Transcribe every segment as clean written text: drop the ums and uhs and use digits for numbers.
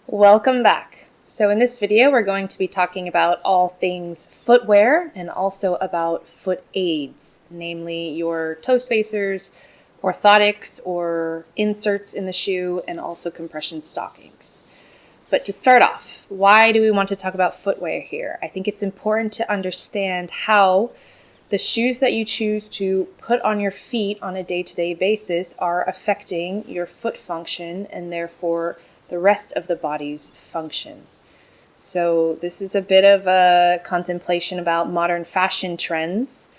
Welcome back. So in this video, we're going to be talking about all things footwear and also about foot aids, namely your toe spacers, orthotics or inserts in the shoe, and also compression stockings. But to start off, why do we want to talk about footwear here? I think it's important to understand how the shoes that you choose to put on your feet on a day-to-day basis are affecting your foot function and therefore the rest of the body's function. So this is a bit of a contemplation about modern fashion trends,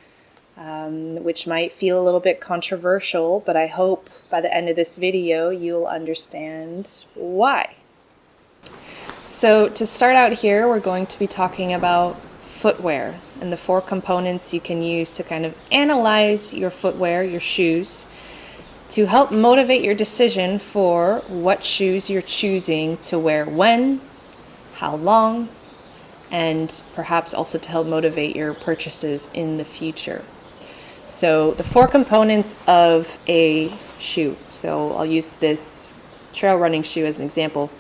which might feel a little bit controversial, but I hope by the end of this video you'll understand why. So to start out here, we're going to be talking about footwear and the 4 components you can use to kind of analyze your footwear, your shoes, to help motivate your decision for what shoes you're choosing to wear when, how long, and perhaps also to help motivate your purchases in the future. So the 4 components of a shoe. So I'll use this trail running shoe as an example.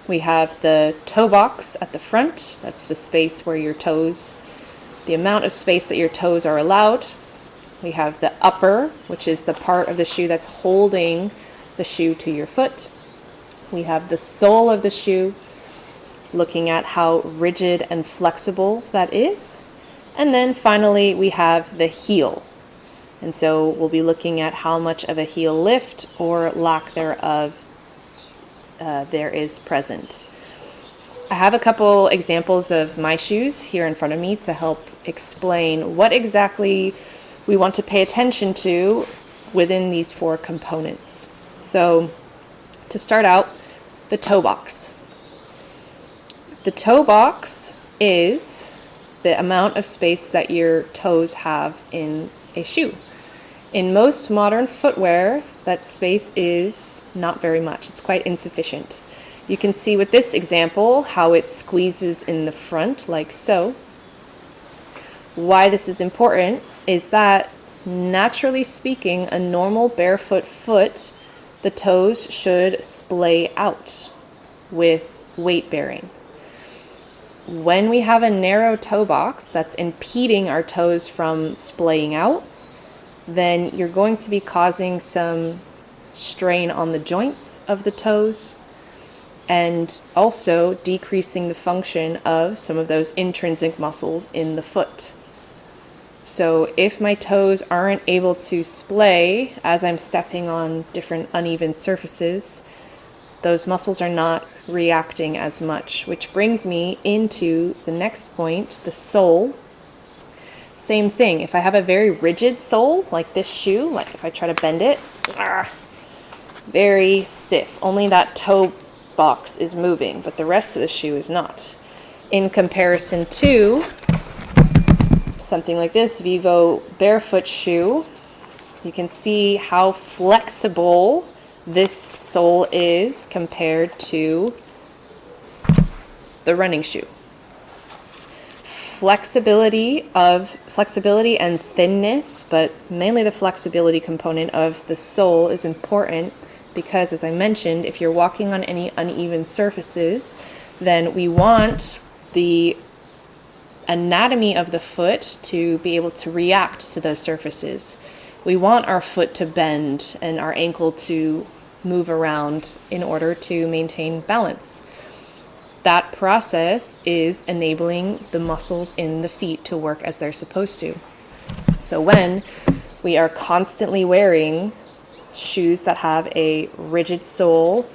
We have the toe box at the front. That's the space where your toes, the amount of space that your toes are allowed. We have the upper, which is the part of the shoe that's holding the shoe to your foot. We have the sole of the shoe, looking at how rigid and flexible that is. And then finally, we have the heel. And so we'll be looking at how much of a heel lift or lack thereof there is present. I have a couple examples of my shoes here in front of me to help explain what exactly we want to pay attention to within these 4 components. So to start out, the toe box. The toe box is the amount of space that your toes have in a shoe. In most modern footwear, that space is not very much. It's quite insufficient. You can see with this example how it squeezes in the front like so. Why this is important is that, naturally speaking, a normal barefoot foot, the toes should splay out with weight bearing. When we have a narrow toe box that's impeding our toes from splaying out, then you're going to be causing some strain on the joints of the toes and also decreasing the function of some of those intrinsic muscles in the foot. So if my toes aren't able to splay as I'm stepping on different uneven surfaces, those muscles are not reacting as much, which brings me into the next point, the sole. Same thing, if I have a very rigid sole, like this shoe, like if I try to bend it, very stiff. Only that toe box is moving, but the rest of the shoe is not. In comparison to something like this Vivo barefoot shoe, you can see how flexible this sole is compared to the running shoe. Flexibility and thinness, but mainly the flexibility component of the sole is important because, as I mentioned, if you're walking on any uneven surfaces, then we want the anatomy of the foot to be able to react to those surfaces. We want our foot to bend and our ankle to move around in order to maintain balance. That process is enabling the muscles in the feet to work as they're supposed to. So when we are constantly wearing shoes that have a rigid sole,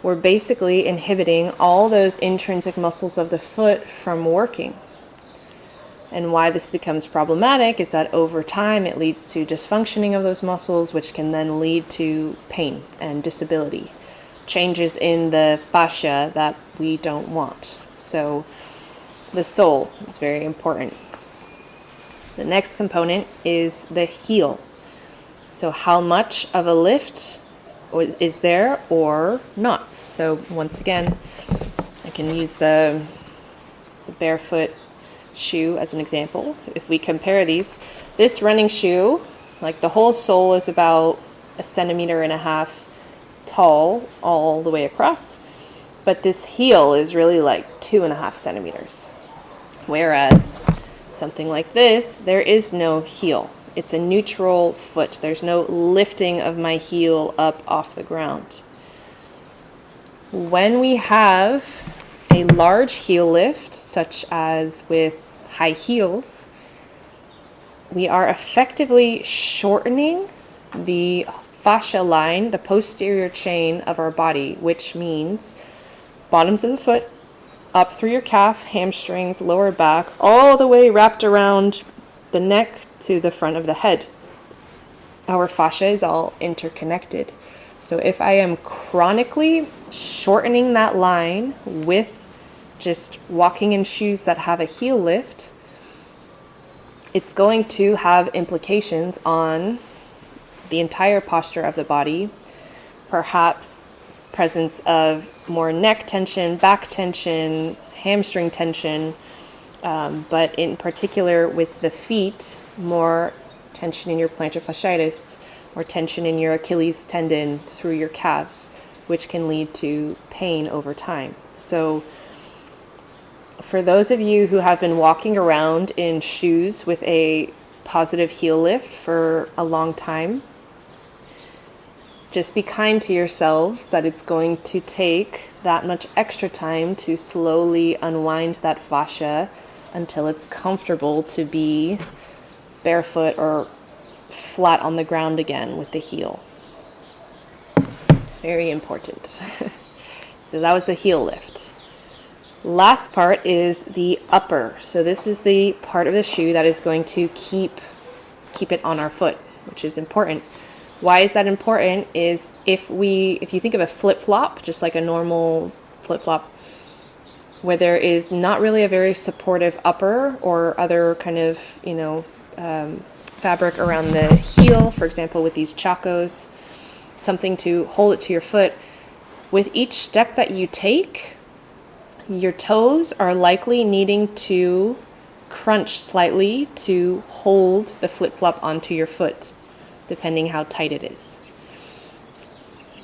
we're basically inhibiting all those intrinsic muscles of the foot from working. And why this becomes problematic is that over time it leads to dysfunctioning of those muscles, which can then lead to pain and disability, changes in the fascia that we don't want. So the sole is very important. The next component is the heel. So how much of a lift is there or not? So once again, I can use the barefoot shoe as an example. If we compare these, this running shoe, like the whole sole is about 1.5 centimeters tall all the way across. but this heel is really like 2.5 centimeters. Whereas something like this, there is no heel. It's a neutral foot. There's no lifting of my heel up off the ground. When we have a large heel lift, such as with high heels, we are effectively shortening the fascia line, the posterior chain of our body, which means bottoms of the foot, up through your calf, hamstrings, lower back, all the way wrapped around the neck to the front of the head. Our fascia is all interconnected. So if I am chronically shortening that line with just walking in shoes that have a heel lift, it's going to have implications on the entire posture of the body, perhaps presence of more neck tension, back tension, hamstring tension, but in particular with the feet, more tension in your plantar fasciitis or tension in your Achilles tendon through your calves, which can lead to pain over time. So for those of you who have been walking around in shoes with a positive heel lift for a long time, just be kind to yourselves that it's going to take that much extra time to slowly unwind that fascia until it's comfortable to be barefoot or flat on the ground again with the heel. Very important. So that was the heel lift. Last part is the upper. So this is the part of the shoe that is going to keep it on our foot, which is important. Why is that important? Is if you think of a flip-flop, just like a normal flip-flop, where there is not really a very supportive upper or other kind of, fabric around the heel, for example, with these chacos, something to hold it to your foot. With each step that you take, your toes are likely needing to crunch slightly to hold the flip-flop onto your foot, depending how tight it is.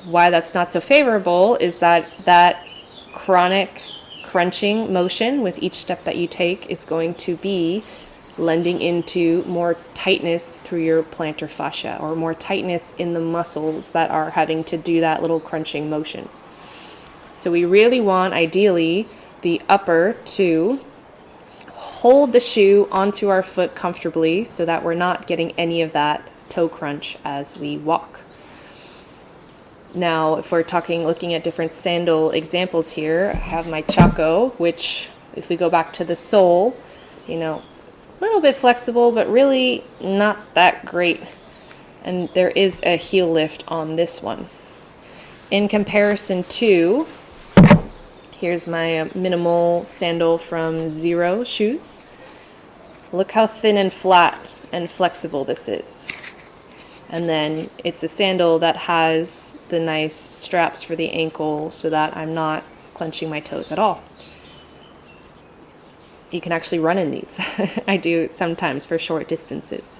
Why that's not so favorable is that chronic crunching motion with each step that you take is going to be lending into more tightness through your plantar fascia, or more tightness in the muscles that are having to do that little crunching motion. So we really want, ideally, the upper to hold the shoe onto our foot comfortably so that we're not getting any of that toe crunch as we walk. Now, if we're looking at different sandal examples here, I have my Chaco, which, if we go back to the sole, a little bit flexible, but really not that great. And there is a heel lift on this one. In comparison to, here's my minimal sandal from Zero Shoes. Look how thin and flat and flexible this is. And then it's a sandal that has the nice straps for the ankle so that I'm not clenching my toes at all. You can actually run in these. I do sometimes for short distances.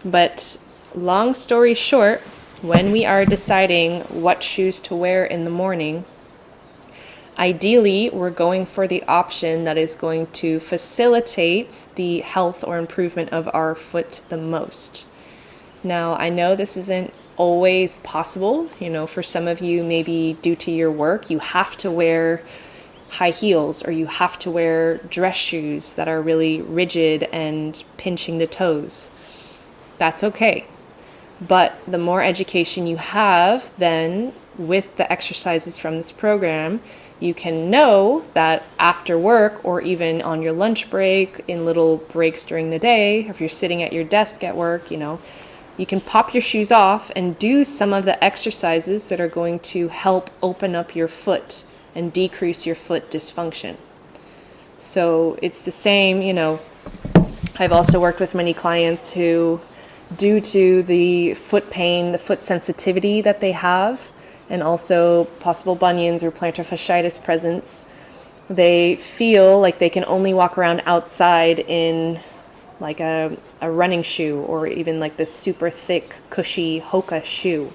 But long story short, when we are deciding what shoes to wear in the morning, ideally we're going for the option that is going to facilitate the health or improvement of our foot the most. Now, I know this isn't always possible. For some of you, maybe due to your work, you have to wear high heels, or you have to wear dress shoes that are really rigid and pinching the toes. That's okay. But the more education you have, then with the exercises from this program, you can know that after work, or even on your lunch break, in little breaks during the day, if you're sitting at your desk at work, you can pop your shoes off and do some of the exercises that are going to help open up your foot and decrease your foot dysfunction. So it's the same, I've also worked with many clients who, due to the foot pain, the foot sensitivity that they have, and also possible bunions or plantar fasciitis presence, they feel like they can only walk around outside in like a running shoe, or even like this super thick, cushy Hoka shoe.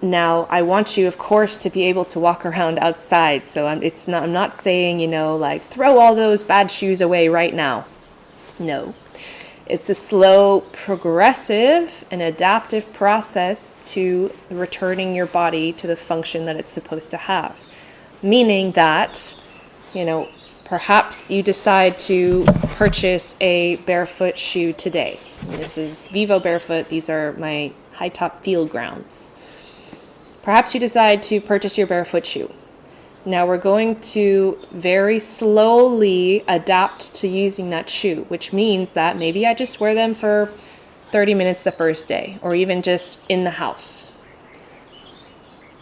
Now, I want you, of course, to be able to walk around outside. So I'm not saying, like throw all those bad shoes away right now. No. It's a slow, progressive, and adaptive process to returning your body to the function that it's supposed to have. Meaning that, perhaps you decide to purchase a barefoot shoe today. This is Vivo Barefoot. These are my high top field grounds. Perhaps you decide to purchase your barefoot shoe. Now we're going to very slowly adapt to using that shoe, which means that maybe I just wear them for 30 minutes the first day, or even just in the house.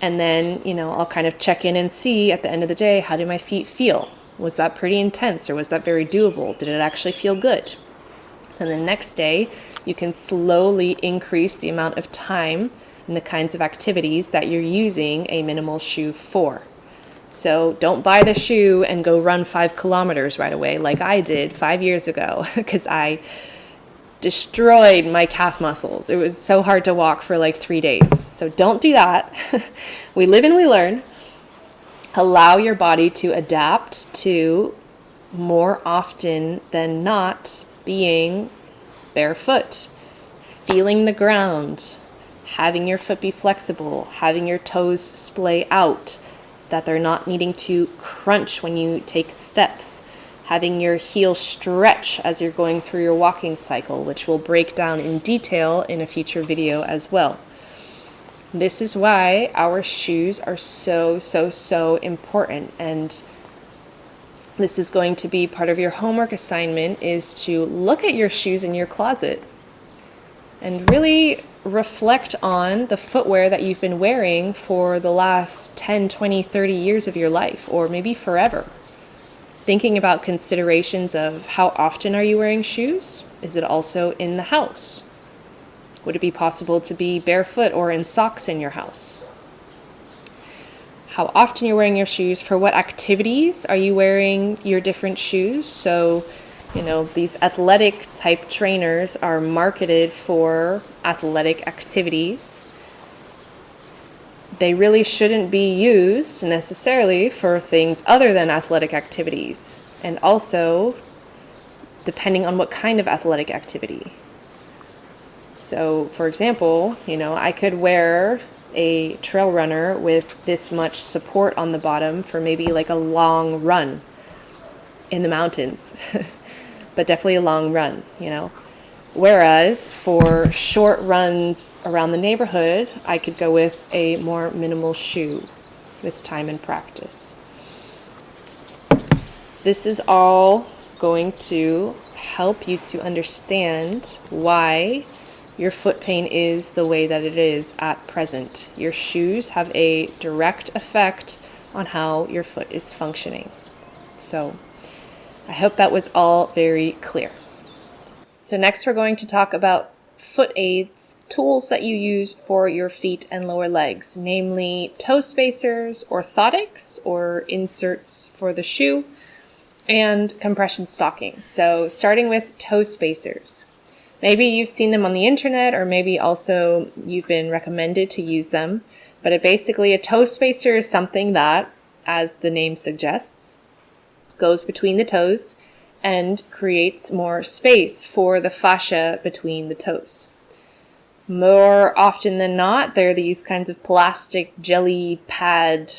And then, I'll kind of check in and see at the end of the day, how do my feet feel? Was that pretty intense, or was that very doable? Did it actually feel good? And the next day, you can slowly increase the amount of time and the kinds of activities that you're using a minimal shoe for. So don't buy the shoe and go run 5 kilometers right away like I did 5 years ago, because I destroyed my calf muscles. It was so hard to walk for like 3 days. So don't do that. We live and we learn. Allow your body to adapt to, more often than not, being barefoot, feeling the ground, having your foot be flexible, having your toes splay out, that they're not needing to crunch when you take steps, having your heel stretch as you're going through your walking cycle, which we'll break down in detail in a future video as well. This is why our shoes are so important, and this is going to be part of your homework assignment, is to look at your shoes in your closet and really reflect on the footwear that you've been wearing for the last 10, 20, 30 years of your life, or maybe forever. Thinking about considerations of how often are you wearing shoes? Is it also in the house? Would it be possible to be barefoot or in socks in your house? How often you're wearing your shoes? For what activities are you wearing your different shoes? So, these athletic type trainers are marketed for athletic activities. They really shouldn't be used necessarily for things other than athletic activities. And also, depending on what kind of athletic activity. So, for example, I could wear a trail runner with this much support on the bottom for maybe like a long run in the mountains. But definitely a long run, Whereas for short runs around the neighborhood, I could go with a more minimal shoe with time and practice. This is all going to help you to understand why your foot pain is the way that it is at present. Your shoes have a direct effect on how your foot is functioning. So I hope that was all very clear. So next we're going to talk about foot aids, tools that you use for your feet and lower legs, namely toe spacers, orthotics or inserts for the shoe, and compression stockings. So starting with toe spacers. Maybe you've seen them on the internet, or maybe also you've been recommended to use them. But basically a toe spacer is something that, as the name suggests, goes between the toes and creates more space for the fascia between the toes. More often than not, they're these kinds of plastic jelly pad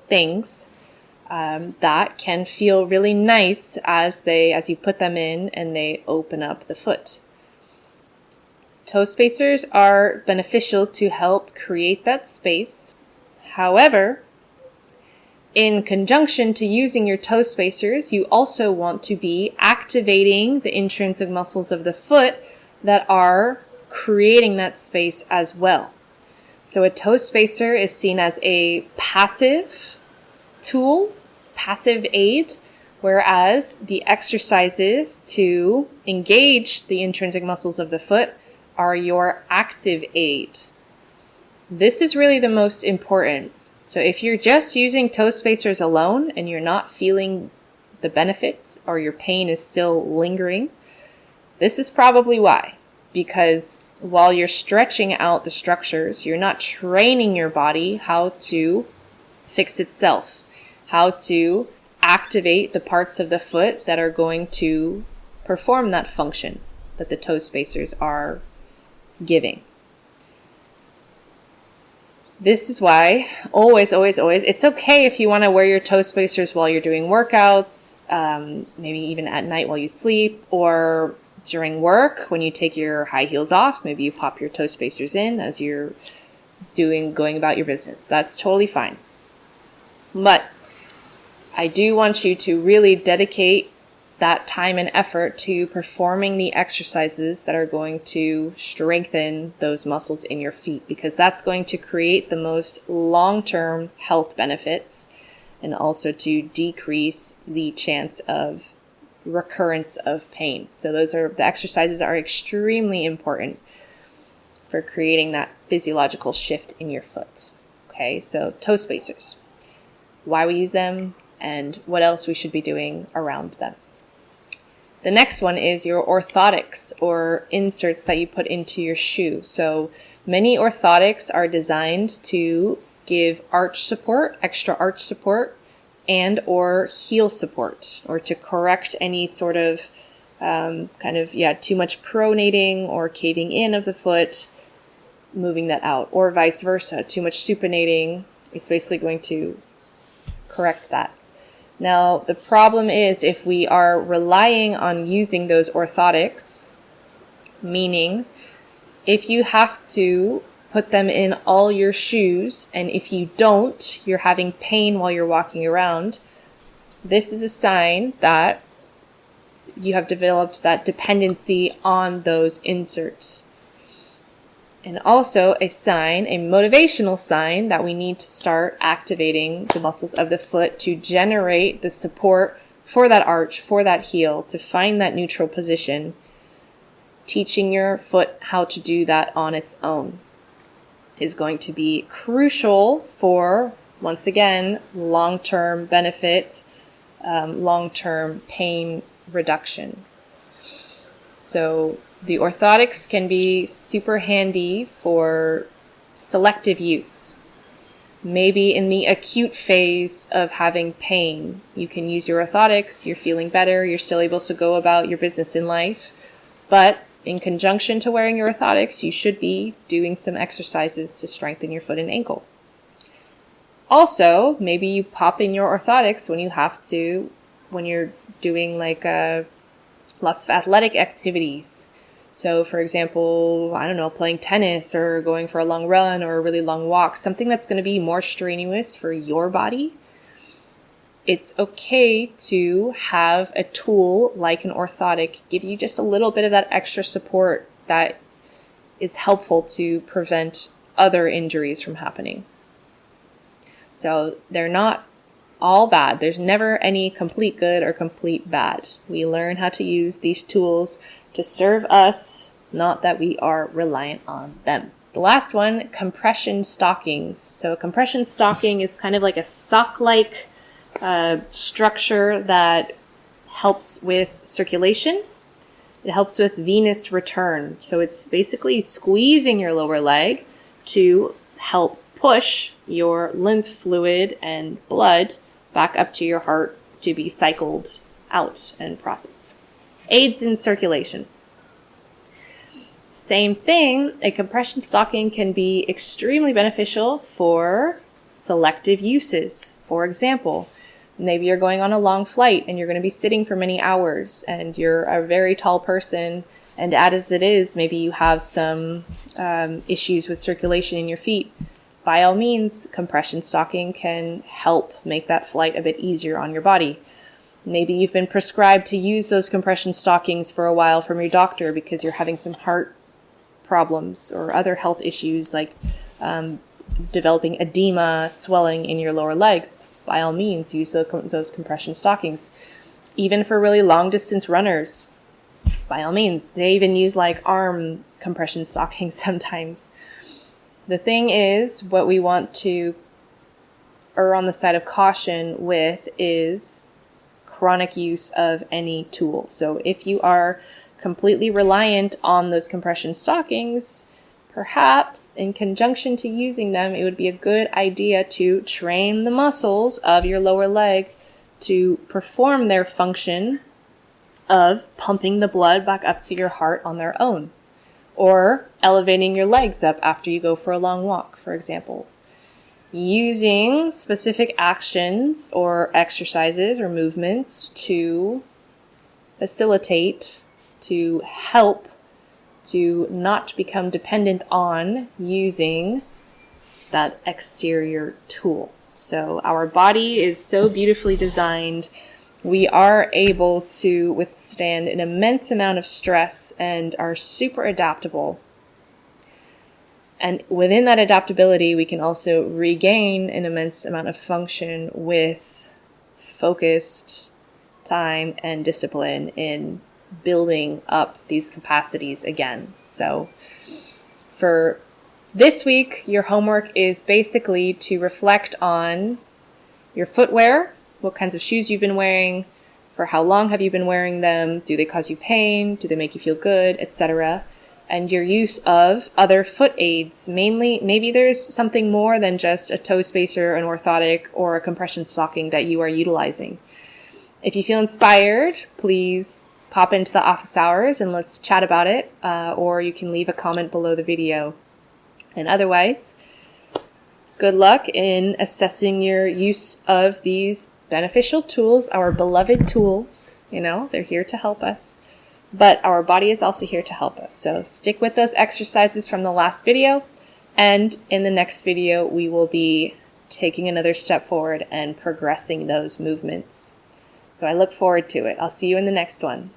things that can feel really nice as you put them in and they open up the foot. Toe spacers are beneficial to help create that space. However, in conjunction to using your toe spacers, you also want to be activating the intrinsic muscles of the foot that are creating that space as well. So a toe spacer is seen as a passive tool, passive aid, whereas the exercises to engage the intrinsic muscles of the foot are your active aid. This is really the most important. So if you're just using toe spacers alone and you're not feeling the benefits, or your pain is still lingering, this is probably why. Because while you're stretching out the structures, you're not training your body how to fix itself, how to activate the parts of the foot that are going to perform that function that the toe spacers are giving. This is why, always, it's okay if you want to wear your toe spacers while you're doing workouts, maybe even at night while you sleep, or during work when you take your high heels off. Maybe you pop your toe spacers in as you're going about your business. That's totally fine. But I do want you to really dedicate that time and effort to performing the exercises that are going to strengthen those muscles in your feet, because that's going to create the most long-term health benefits and also to decrease the chance of recurrence of pain. So the exercises are extremely important for creating that physiological shift in your foot. Okay, so toe spacers, why we use them and what else we should be doing around them. The next one is your orthotics, or inserts that you put into your shoe. So many orthotics are designed to give arch support, extra arch support, and or heel support, or to correct any sort of too much pronating or caving in of the foot, moving that out, or vice versa. Too much supinating is basically going to correct that. Now, the problem is if we are relying on using those orthotics, meaning if you have to put them in all your shoes, and if you don't, you're having pain while you're walking around, this is a sign that you have developed that dependency on those inserts. And also a sign, a motivational sign, that we need to start activating the muscles of the foot to generate the support for that arch, for that heel, to find that neutral position. Teaching your foot how to do that on its own is going to be crucial for, once again, long-term benefit, long-term pain reduction. So the orthotics can be super handy for selective use. Maybe in the acute phase of having pain, you can use your orthotics, you're feeling better, you're still able to go about your business in life. But in conjunction to wearing your orthotics, you should be doing some exercises to strengthen your foot and ankle. Also, maybe you pop in your orthotics when you're doing lots of athletic activities. So, for example, playing tennis or going for a long run or a really long walk, something that's going to be more strenuous for your body. It's okay to have a tool like an orthotic give you just a little bit of that extra support that is helpful to prevent other injuries from happening. So they're not all bad. There's never any complete good or complete bad. We learn how to use these tools to serve us, not that we are reliant on them. The last one, compression stockings. So a compression stocking is kind of like a sock-like structure that helps with circulation. It helps with venous return. So it's basically squeezing your lower leg to help push your lymph fluid and blood back up to your heart to be cycled out and processed. Aids in circulation. Same thing, a compression stocking can be extremely beneficial for selective uses. For example, maybe you're going on a long flight and you're going to be sitting for many hours and you're a very tall person, and as it is, maybe you have some issues with circulation in your feet. By all means, compression stocking can help make that flight a bit easier on your body. Maybe you've been prescribed to use those compression stockings for a while from your doctor because you're having some heart problems or other health issues like developing edema, swelling in your lower legs. By all means, use those compression stockings. Even for really long distance runners, by all means. They even use arm compression stockings sometimes. The thing is, what we want to err on the side of caution with is chronic use of any tool. So if you are completely reliant on those compression stockings, perhaps in conjunction to using them, it would be a good idea to train the muscles of your lower leg to perform their function of pumping the blood back up to your heart on their own, or elevating your legs up after you go for a long walk, for example. Using specific actions or exercises or movements to facilitate, to help, to not become dependent on using that exterior tool. So our body is so beautifully designed. We are able to withstand an immense amount of stress and are super adaptable. And within that adaptability, we can also regain an immense amount of function with focused time and discipline in building up these capacities again. So for this week, your homework is basically to reflect on your footwear, what kinds of shoes you've been wearing, for how long have you been wearing them, do they cause you pain, do they make you feel good, etc., and your use of other foot aids. Mainly, maybe there's something more than just a toe spacer, an orthotic, or a compression stocking that you are utilizing. If you feel inspired, please pop into the office hours and let's chat about it, or you can leave a comment below the video. And otherwise, good luck in assessing your use of these beneficial tools, our beloved tools. They're here to help us. But our body is also here to help us. So stick with those exercises from the last video. And in the next video, we will be taking another step forward and progressing those movements. So I look forward to it. I'll see you in the next one.